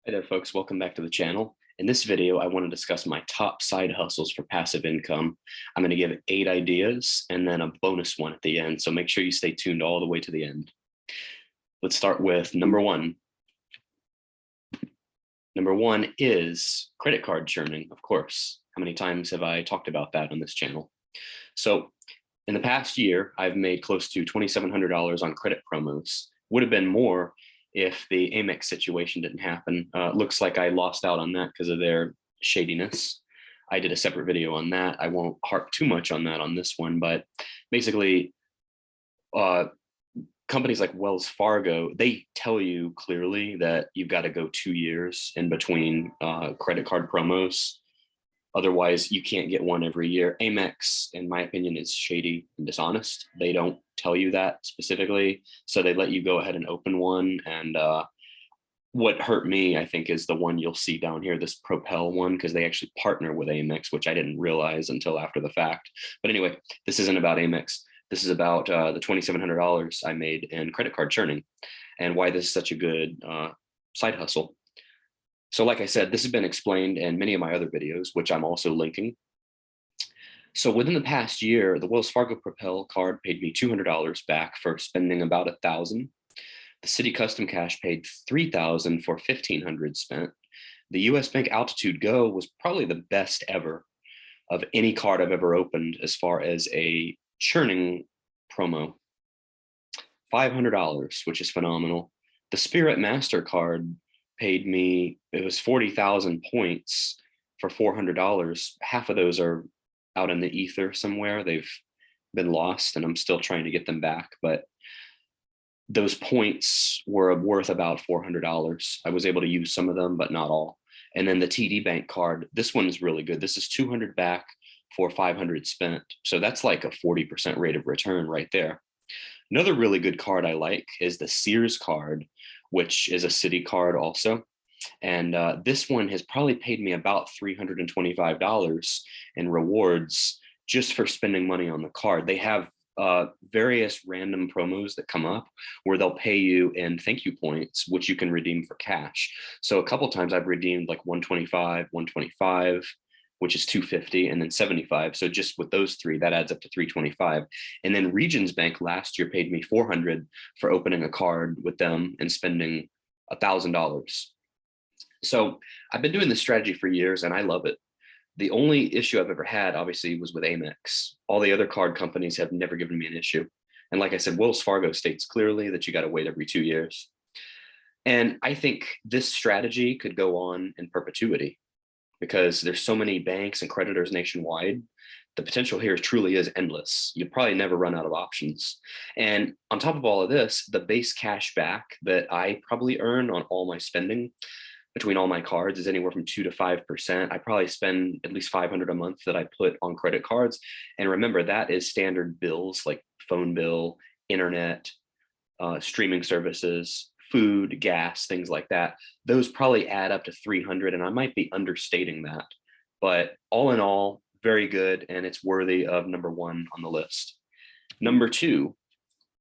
Hey there, folks. Welcome back to the channel. In this video, I want to discuss my top side hustles for passive income. I'm going to give 8 ideas and then a bonus one at the end. So make sure you stay tuned all the way to the end. Let's start with number one. Number one is credit card churning, of course. How many times have I talked about that on this channel? So in the past year, I've made close to $2,700 on credit promos. Would have been more if the Amex situation didn't happen. Looks like I lost out on that because of their shadiness. I did a separate video on that. I won't harp too much on that on this one, but basically, companies like Wells Fargo, they tell you clearly that you've got to go 2 years in between credit card promos. Otherwise, you can't get one every year. Amex, in my opinion, is shady and dishonest. They don't tell you that specifically, so they let you go ahead and open one. And what hurt me, I think, is the one you'll see down here, this Propel one, because they actually partner with Amex, which I didn't realize until after the fact. But anyway, this isn't about Amex. This is about the $2,700 I made in credit card churning and why this is such a good side hustle. So like I said, this has been explained in many of my other videos, which I'm also linking. So within the past year, the Wells Fargo Propel card paid me $200 back for spending about $1,000. The Citi Custom Cash paid $3,000 for $1,500 spent. The US Bank Altitude Go was probably the best ever of any card I've ever opened as far as a churning promo. $500, which is phenomenal. The Spirit MasterCard paid me, it was 40,000 points for $400. Half of those are out in the ether somewhere. They've been lost and I'm still trying to get them back, but those points were worth about $400. I was able to use some of them, but not all. And then the TD Bank card, this one is really good. This is 200 back for 500 spent. So that's like a 40% rate of return right there. Another really good card I like is the Sears card, which is a Citi card also. And this one has probably paid me about $325 in rewards just for spending money on the card. They have various random promos that come up where they'll pay you in thank you points, which you can redeem for cash. So a couple times I've redeemed like 125, 125, which is 250, and then 75. So just with those three, that adds up to 325. And then Regions Bank last year paid me 400 for opening a card with them and spending $1,000. So I've been doing this strategy for years and I love it. The only issue I've ever had, obviously, was with Amex. All the other card companies have never given me an issue. And like I said, Wells Fargo states clearly that you got to wait every 2 years. And I think this strategy could go on in perpetuity because there's so many banks and creditors nationwide. The potential here truly is endless. You'll probably never run out of options. And on top of all of this, the base cash back that I probably earn on all my spending between all my cards is anywhere from 2 to 5%. I probably spend at least $500 a month that I put on credit cards. And remember, that is standard bills like phone bill, internet, streaming services, food, gas, things like that. Those probably add up to 300, and I might be understating that. But all in all, very good, and it's worthy of number one on the list. Number two,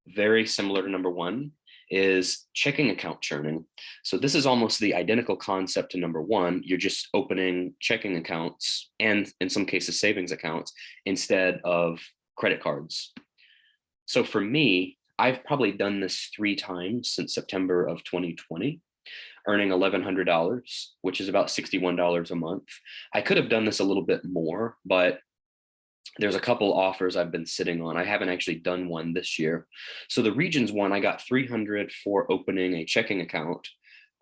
very similar to number one, is checking account churning. So this is almost the identical concept to number one. You're just opening checking accounts and in some cases savings accounts instead of credit cards. So for me, I've probably done this 3 times since September of 2020, earning $1,100, which is about $61 a month. I could have done this a little bit more, but there's a couple offers I've been sitting on. I haven't actually done one this year. So the Regions one, I got $300 for opening a checking account.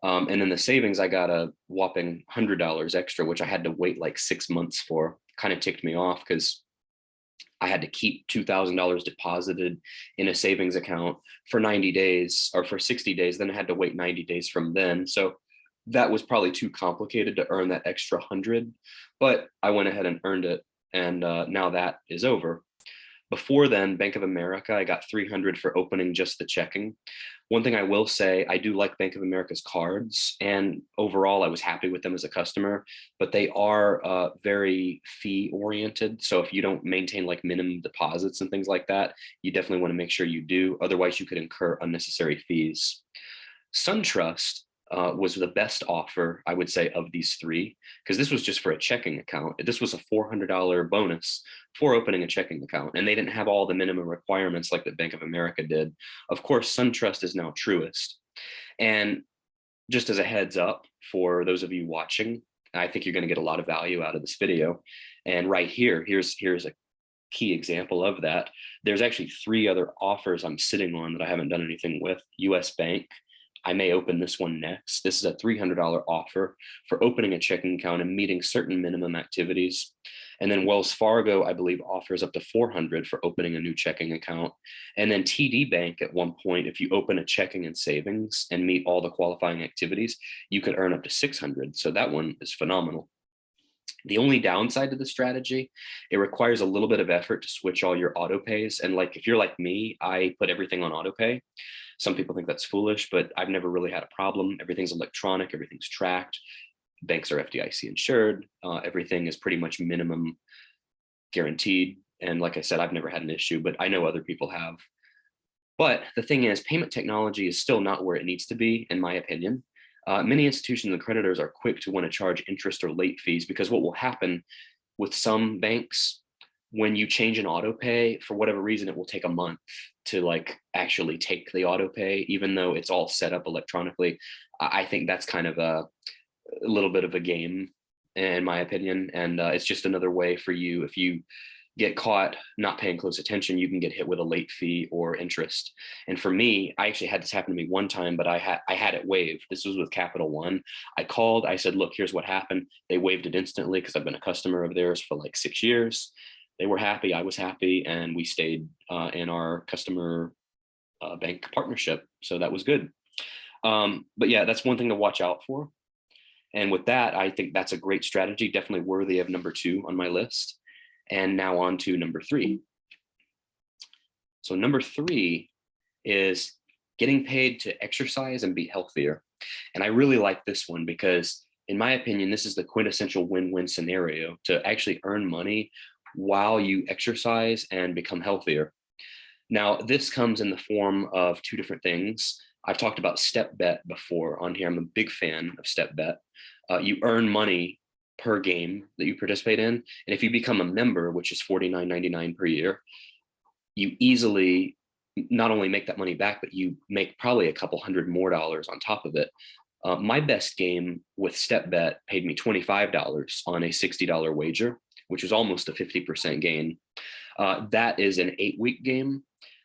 And then the savings, I got a whopping $100 extra, which I had to wait like 6 months for. Kind of ticked me off because I had to keep $2,000 deposited in a savings account for 90 days or for 60 days. Then I had to wait 90 days from then. So that was probably too complicated to earn that extra 100, but I went ahead and earned it. And now that is over. Before then, Bank of America, I got $300 for opening just the checking. One thing I will say, I do like Bank of America's cards, and overall, I was happy with them as a customer, but they are very fee oriented. So if you don't maintain like minimum deposits and things like that, you definitely want to make sure you do. Otherwise, you could incur unnecessary fees. SunTrust was the best offer, I would say, of these three, because this was just for a checking account. This was a $400 bonus for opening a checking account, and they didn't have all the minimum requirements like the Bank of America did. Of course, SunTrust is now Truist. And just as a heads up for those of you watching, I think you're going to get a lot of value out of this video. And right here, here's a key example of that. There's actually three other offers I'm sitting on that I haven't done anything with. US Bank, I may open this one next. This is a $300 offer for opening a checking account and meeting certain minimum activities. And then Wells Fargo, I believe, offers up to $400 for opening a new checking account. And then TD Bank, at one point, if you open a checking and savings and meet all the qualifying activities, you could earn up to $600. So that one is phenomenal. The only downside to the strategy, it requires a little bit of effort to switch all your auto pays. And like, if you're like me, I put everything on auto pay. Some people think that's foolish, but I've never really had a problem. Everything's electronic, everything's tracked. Banks are FDIC insured. Everything is pretty much minimum guaranteed. And like I said, I've never had an issue, but I know other people have. But the thing is, payment technology is still not where it needs to be, in my opinion. Many institutions and creditors are quick to want to charge interest or late fees, because what will happen with some banks, when you change an auto pay, for whatever reason, it will take a month to like actually take the auto pay, even though it's all set up electronically. I think that's kind of a little bit of a game, in my opinion. And it's just another way for you, if you get caught not paying close attention, you can get hit with a late fee or interest. And for me, I actually had this happen to me one time, but I had it waived. This was with Capital One. I called, I said, look, here's what happened. They waived it instantly because I've been a customer of theirs for like 6 years. They were happy, I was happy, and we stayed in our customer bank partnership. So that was good. But yeah, that's one thing to watch out for. And with that, I think that's a great strategy, definitely worthy of number 2 on my list. And now on to number 3. So number 3 is getting paid to exercise and be healthier. And I really like this one because, in my opinion, this is the quintessential win-win scenario, to actually earn money while you exercise and become healthier. Now, this comes in the form of 2 different things. I've talked about step bet before on here. I'm a big fan of step bet. You earn money per game that you participate in. And if you become a member, which is $49.99 per year, you easily not only make that money back, but you make probably a couple $100 more on top of it. My best game with step bet paid me $25 on a $60 wager, which was almost a 50% gain. That is an 8-week game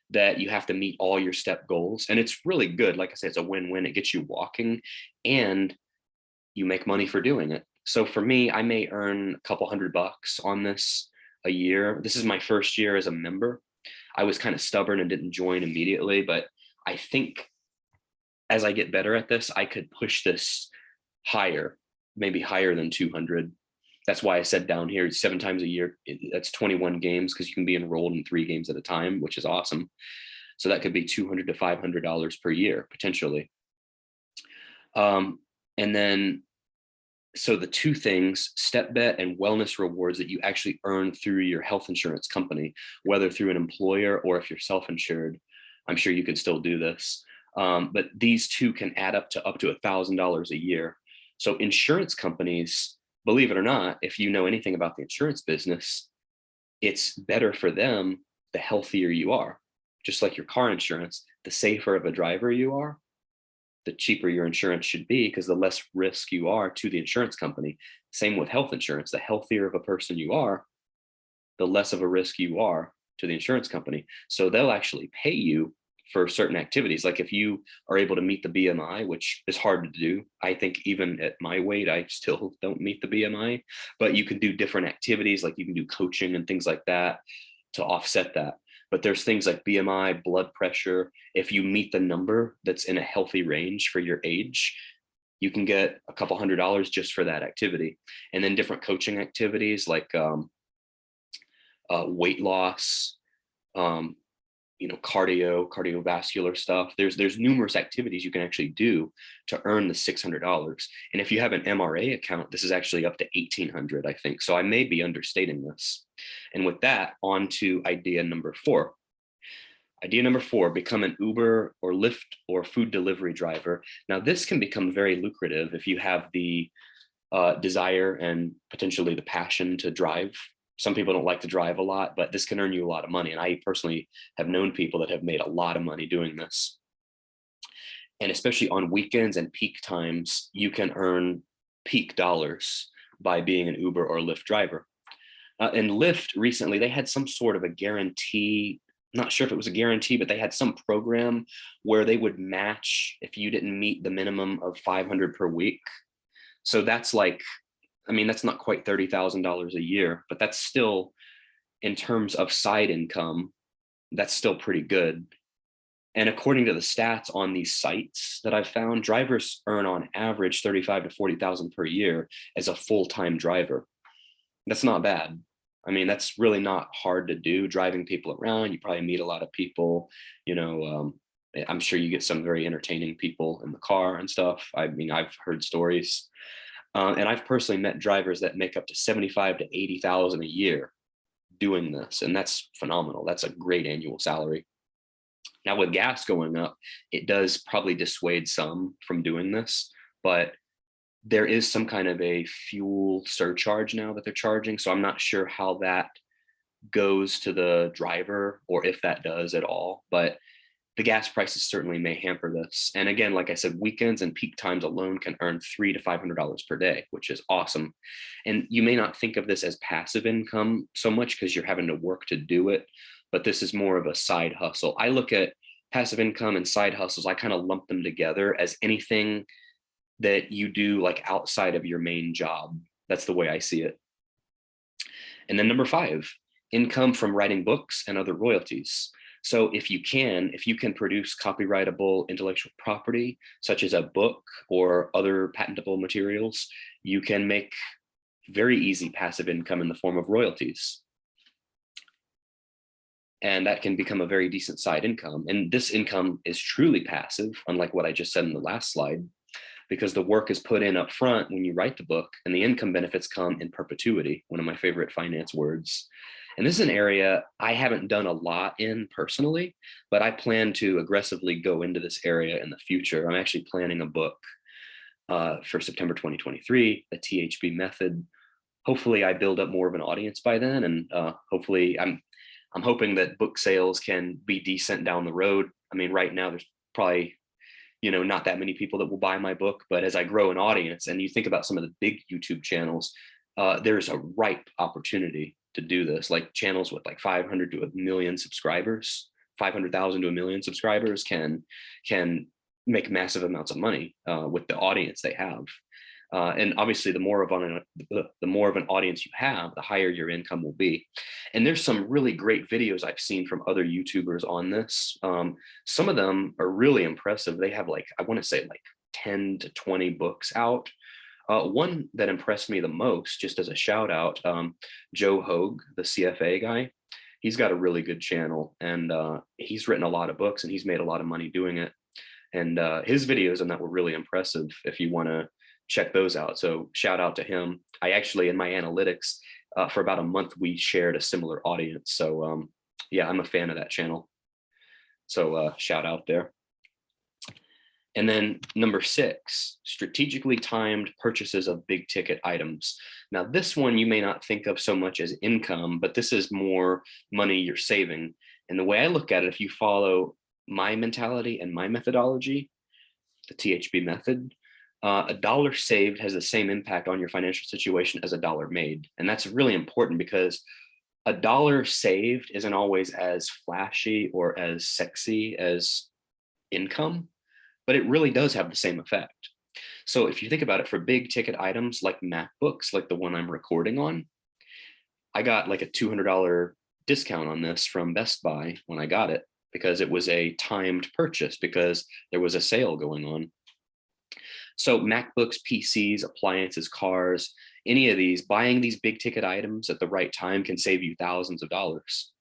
that you have to meet all your step goals. And it's really good. Like I said, it's a win-win. It gets you walking and you make money for doing it. So for me, I may earn a couple $100 on this a year. This is my first year as a member. I was kind of stubborn and didn't join immediately, but I think as I get better at this, I could push this higher, maybe higher than 200. That's why I said down here, 7 times a year, that's 21 games, because you can be enrolled in 3 games at a time, which is awesome. So that could be $200 to $500 per year, potentially. And then, so the 2 things, step bet and wellness rewards, that you actually earn through your health insurance company, whether through an employer or if you're self-insured. I'm sure you could still do this. But these 2 can add up to $1,000 a year. So insurance companies, believe it or not, if you know anything about the insurance business, it's better for them the healthier you are. Just like your car insurance, the safer of a driver you are, the cheaper your insurance should be, because the less risk you are to the insurance company. Same with health insurance. The healthier of a person you are, the less of a risk you are to the insurance company. So they'll actually pay you for certain activities. Like if you are able to meet the BMI, which is hard to do. I think even at my weight, I still don't meet the BMI, but you can do different activities. Like you can do coaching and things like that to offset that. But there's things like BMI, blood pressure. If you meet the number that's in a healthy range for your age, you can get a couple $100 just for that activity. And then different coaching activities like weight loss, cardiovascular stuff. There's numerous activities you can actually do to earn the $600. And if you have an MRA account, this is actually up to $1,800, I think. So I may be understating this. And with that, on to idea number 4. Idea number 4, become an Uber or Lyft or food delivery driver. Now, this can become very lucrative if you have the desire and potentially the passion to drive. Some people don't like to drive a lot, but this can earn you a lot of money. And I personally have known people that have made a lot of money doing this. And especially on weekends and peak times, you can earn peak dollars by being an Uber or Lyft driver. And Lyft recently, they had some sort of a guarantee. Not sure if it was a guarantee, but they had some program where they would match if you didn't meet the minimum of 500 per week. So that's like, I mean, that's not quite $30,000 a year, but that's still, in terms of side income, that's still pretty good. And according to the stats on these sites that I've found, drivers earn on average 35 to 40,000 per year as a full-time driver. That's not bad. I mean, that's really not hard to do, driving people around. You probably meet a lot of people, you know, I'm sure you get some very entertaining people in the car and stuff. I mean, I've heard stories. And I've personally met drivers that make up to 75 to 80,000 a year doing this. And that's phenomenal. That's a great annual salary. Now with gas going up, it does probably dissuade some from doing this, but there is some kind of a fuel surcharge now that they're charging. So I'm not sure how that goes to the driver or if that does at all, but the gas prices certainly may hamper this. And again, like I said, weekends and peak times alone can earn $300 to $500 per day, which is awesome. And you may not think of this as passive income so much because you're having to work to do it, but this is more of a side hustle. I look at passive income and side hustles, I kind of lump them together as anything that you do like outside of your main job. That's the way I see it. And then number 5, income from writing books and other royalties. So if you can produce copyrightable intellectual property, such as a book or other patentable materials, you can make very easy passive income in the form of royalties. And that can become a very decent side income. And this income is truly passive, unlike what I just said in the last slide, because the work is put in up front when you write the book, and the income benefits come in perpetuity, one of my favorite finance words. And this is an area I haven't done a lot in personally, but I plan to aggressively go into this area in the future. I'm actually planning a book for September 2023, the THB method. Hopefully I build up more of an audience by then. And hopefully I'm hoping that book sales can be decent down the road. I mean, right now there's probably, you know, not that many people that will buy my book, but as I grow an audience and you think about some of the big YouTube channels, there's a ripe opportunity to do this. Like channels with like 500 to a million subscribers, 500,000 to a million subscribers can make massive amounts of money with the audience they have. And obviously, the more of an audience you have, the higher your income will be. And there's some really great videos I've seen from other YouTubers on this. Some of them are really impressive. They have like, I want to say like 10 to 20 books out. One that impressed me the most, just as a shout out, Joe Hogue, the CFA guy. He's got a really good channel, and he's written a lot of books, and he's made a lot of money doing it. And his videos on that were really impressive if you want to check those out. So shout out to him. I actually, in my analytics, for about a month, we shared a similar audience. So yeah, I'm a fan of that channel. So shout out there. And then number 6, strategically timed purchases of big ticket items. Now, this one you may not think of so much as income, but this is more money you're saving. And the way I look at it, if you follow my mentality and my methodology, the THB method, a dollar saved has the same impact on your financial situation as a dollar made. And that's really important because a dollar saved isn't always as flashy or as sexy as income, but it really does have the same effect. So if you think about it, for big ticket items like MacBooks, like the one I'm recording on, I got like a $200 discount on this from Best Buy when I got it, because it was a timed purchase because there was a sale going on. So MacBooks, PCs, appliances, cars, any of these, buying these big ticket items at the right time can save you thousands of dollars.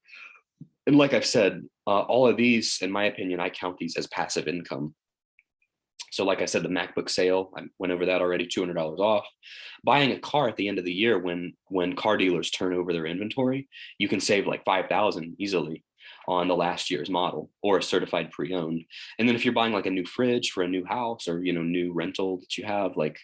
And like I've said, all of these, in my opinion, I count these as passive income. So like I said, the MacBook sale, I went over that already, $200 off. Buying a car at the end of the year when car dealers turn over their inventory, you can save like $5,000 easily. on the last year's model or a certified pre-owned. And then if you're buying like a new fridge for a new house or, new rental that you have, like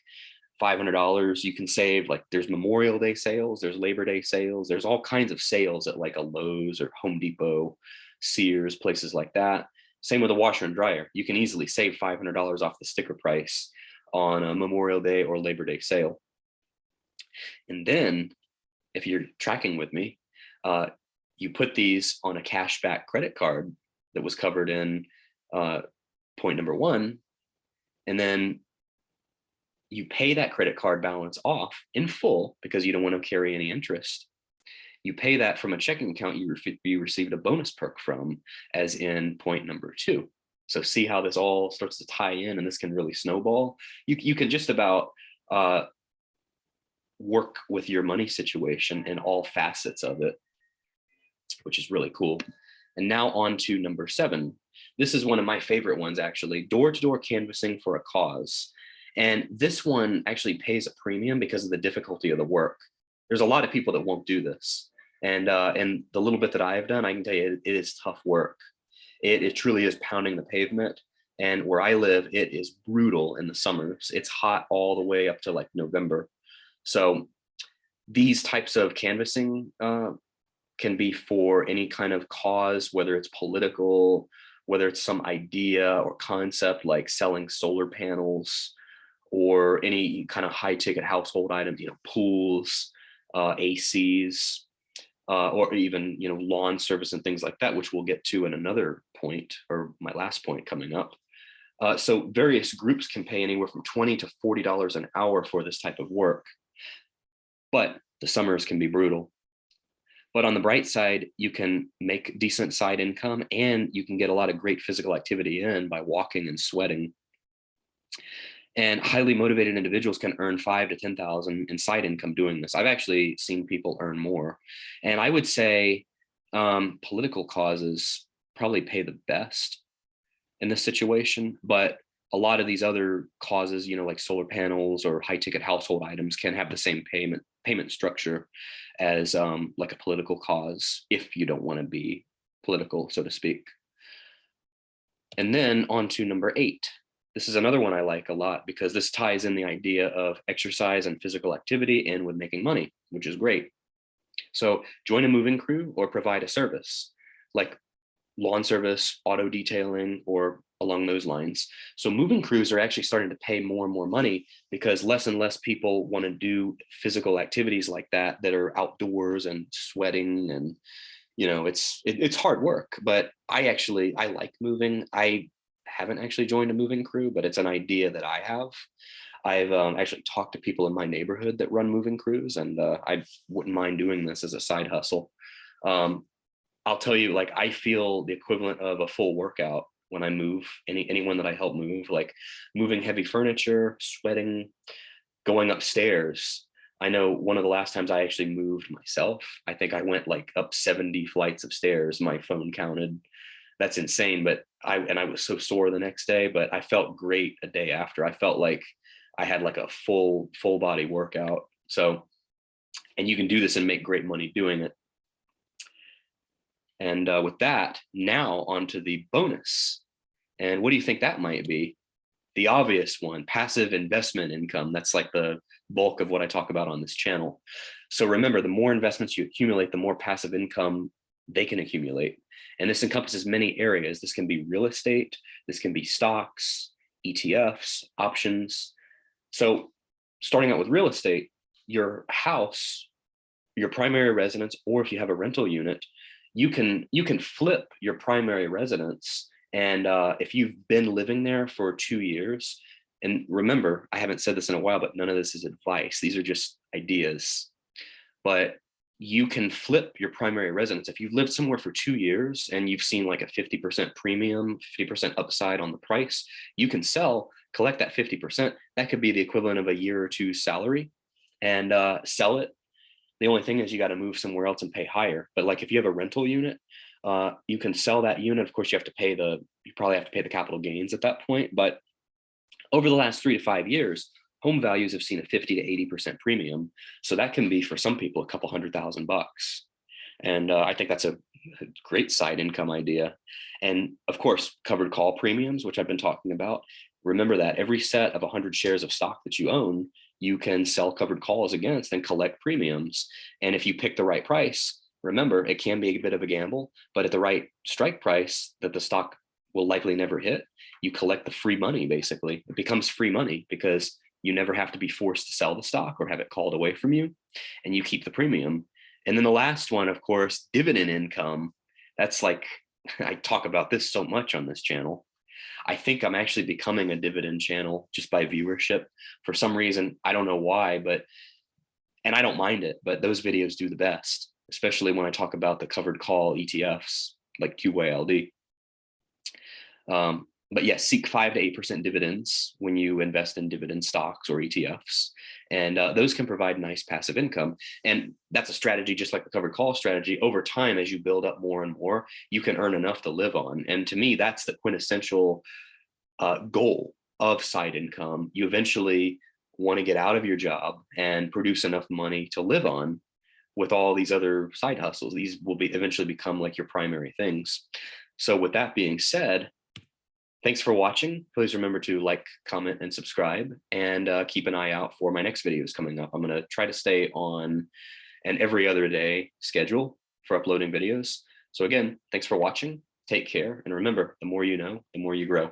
$500, you can save. Like there's Memorial Day sales, there's Labor Day sales, there's all kinds of sales at like a Lowe's or Home Depot, Sears, places like that. Same with a washer and dryer. You can easily save $500 off the sticker price on a Memorial Day or Labor Day sale. And then if you're tracking with me, you put these on a cashback credit card that was covered in point number one, and then you pay that credit card balance off in full because you don't want to carry any interest. You pay that from a checking account you received a bonus perk from, as in point number two. So see how this all starts to tie in, and this can really snowball. You can just about work with your money situation in all facets of it, which is really cool. And now on to number 7. This is one of my favorite ones, actually. Door-to-door canvassing for a cause. And this one actually pays a premium because of the difficulty of the work. There's a lot of people that won't do this. And the little bit that I have done, I can tell you it is tough work. It truly is pounding the pavement. And where I live, it is brutal in the summers. It's hot all the way up to like November. So these types of canvassing can be for any kind of cause, whether it's political, whether it's some idea or concept like selling solar panels, or any kind of high ticket household items, pools, ACs, or even, lawn service and things like that, which we'll get to in another point, or my last point coming up. So various groups can pay anywhere from $20 to $40 an hour for this type of work. But the summers can be brutal. But on the bright side, you can make decent side income, and you can get a lot of great physical activity in by walking and sweating. And highly motivated individuals can earn $5,000 to $10,000 in side income doing this. I've actually seen people earn more. And I would say political causes probably pay the best in this situation, but a lot of these other causes, like solar panels or high ticket household items, can have the same payment structure as like a political cause, if you don't want to be political, so to speak. And then on to number 8. This is another one I like a lot because this ties in the idea of exercise and physical activity and with making money, which is great. So join a moving crew or provide a service like lawn service, auto detailing, or along those lines. So moving crews are actually starting to pay more and more money because less and less people want to do physical activities like that are outdoors and sweating, and it's hard work. But I like moving. I haven't actually joined a moving crew, but it's an idea that I have. I've actually talked to people in my neighborhood that run moving crews, and I wouldn't mind doing this as a side hustle. I'll tell you, like, I feel the equivalent of a full workout when I move. Anyone that I help move, like moving heavy furniture, sweating, going upstairs. I know one of the last times I actually moved myself, I think I went like up 70 flights of stairs. My phone counted. That's insane. But I was so sore the next day, but I felt great a day after. I felt like I had like a full body workout. So, and you can do this and make great money doing it. And with that, now onto the bonus. And what do you think that might be? The obvious one, passive investment income. That's like the bulk of what I talk about on this channel. So remember, the more investments you accumulate, the more passive income they can accumulate. And this encompasses many areas. This can be real estate. This can be stocks, ETFs, options. So starting out with real estate, your house, your primary residence, or if you have a rental unit, you can flip your primary residence. And if you've been living there for 2 years, and remember, I haven't said this in a while, but none of this is advice. These are just ideas. But you can flip your primary residence. If you've lived somewhere for 2 years and you've seen like a 50% premium, 50% upside on the price, you can sell, collect that 50%. That could be the equivalent of a year or two salary, and sell it. The only thing is you got to move somewhere else and pay higher. But like if you have a rental unit, you can sell that unit. Of course, you probably have to pay the capital gains at that point. But over the last 3 to 5 years, home values have seen a 50 to 80% premium. So that can be, for some people, a couple $100,000. And I think that's a Great side income idea. And of course, covered call premiums, which I've been talking about. Remember that every set of 100 shares of stock that you own, you can sell covered calls against and collect premiums. And if you pick the right price, remember, it can be a bit of a gamble, but at the right strike price that the stock will likely never hit, you collect the free money basically. It becomes free money because you never have to be forced to sell the stock or have it called away from you, and you keep the premium. And then the last one, of course, dividend income. That's like, I talk about this so much on this channel. I think I'm actually becoming a dividend channel just by viewership. For some reason, I don't know why, but, and I don't mind it, but those videos do the best, especially when I talk about the covered call ETFs like QYLD. But yes, seek 5 to 8% dividends when you invest in dividend stocks or ETFs. And those can provide nice passive income. And that's a strategy, just like the covered call strategy. Over time, as you build up more and more, you can earn enough to live on. And to me, that's the quintessential goal of side income. You eventually want to get out of your job and produce enough money to live on with all these other side hustles. These will be eventually become like your primary things. So with that being said, thanks for watching. Please remember to like, comment, and subscribe, and keep an eye out for my next videos coming up. I'm going to try to stay on an every other day schedule for uploading videos. So again, thanks for watching. Take care. And remember, the more you know, the more you grow.